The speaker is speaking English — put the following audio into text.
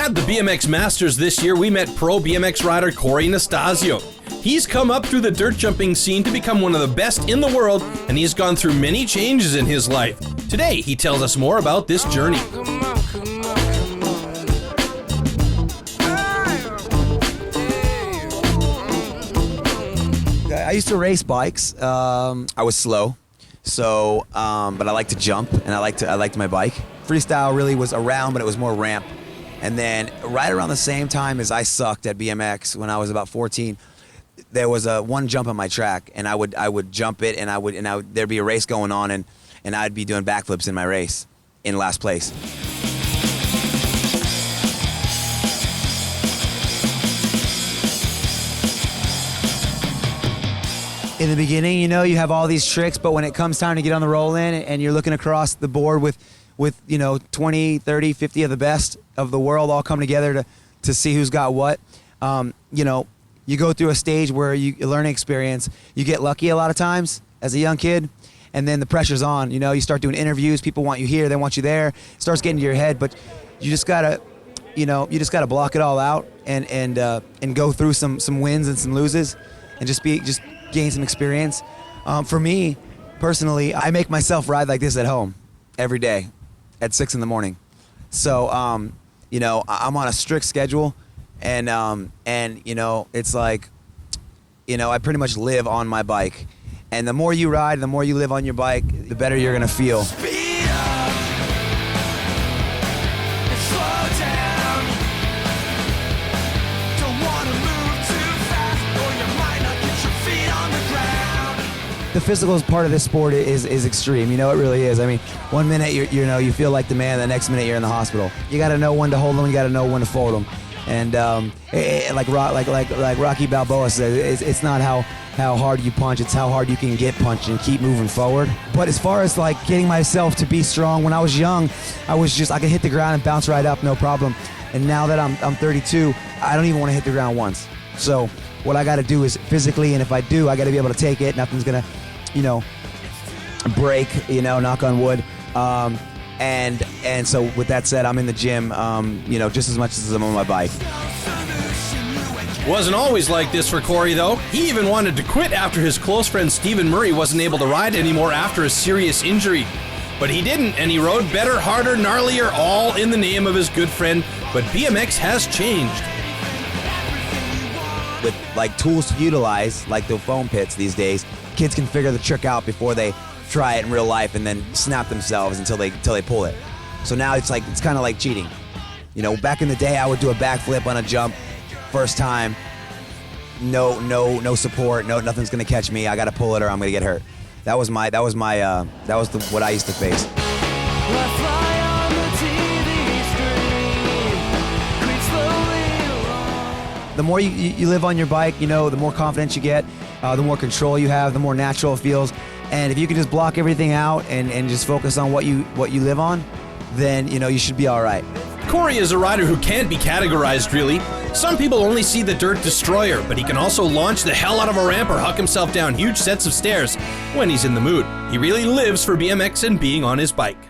At the BMX Masters this year, we met pro BMX rider Cory Nastazio. He's come up through the dirt jumping scene to become one of the best in the world, and he's gone through many changes in his life. Today, he tells us more about this journey. I used to race bikes. I was slow, so but I liked to jump, and I liked my bike. Freestyle really was around, but it was more ramp. And then right around the same time as I sucked at BMX, when I was about 14, there was one jump on my track, and I would jump it, and there'd be a race going on, and I'd be doing backflips in my race in last place. In the beginning, you have all these tricks, but when it comes time to get on the roll in and you're looking across the board with 20, 30, 50 of the best of the world all come together to see who's got what, you go through a stage where you learning experience, you get lucky a lot of times as a young kid, and then the pressure's on. You start doing interviews, people want you here, they want you there, it starts getting to your head, but you just gotta block it all out and go through some wins and some loses and just gain some experience. For me, personally, I make myself ride like this at home every day at 6 in the morning. So, I'm on a strict schedule, and it's like, I pretty much live on my bike. And the more you ride, the more you live on your bike, the better you're gonna feel. The physical part of this sport is extreme. It really is. I mean, 1 minute you feel like the man, the next minute you're in the hospital. You got to know when to hold them. You got to know when to fold them. And like Rocky Balboa says, it's not how hard you punch, it's how hard you can get punched and keep moving forward. But as far as like getting myself to be strong, when I was young, I could hit the ground and bounce right up, no problem. And now that I'm 32, I don't even want to hit the ground once. So what I got to do is physically, and if I do, I got to be able to take it. Nothing's gonna, break. Knock on wood. And so with that said, I'm in the gym, just as much as I'm on my bike. Wasn't always like this for Cory, though. He even wanted to quit after his close friend Stephen Murray wasn't able to ride anymore after a serious injury. But he didn't, and he rode better, harder, gnarlier, all in the name of his good friend. But BMX has changed. With like tools to utilize, like the foam pits these days, kids can figure the trick out before they try it in real life and then snap themselves until they pull it. So now it's kind of like cheating. Back in the day, I would do a backflip on a jump, first time, no support, nothing's gonna catch me. I gotta pull it or I'm gonna get hurt. That was what I used to face. The more you live on your bike, the more confidence you get, the more control you have, the more natural it feels. And if you can just block everything out and just focus on what you live on, then you should be all right. Cory is a rider who can't be categorized, really. Some people only see the dirt destroyer, but he can also launch the hell out of a ramp or huck himself down huge sets of stairs when he's in the mood. He really lives for BMX and being on his bike.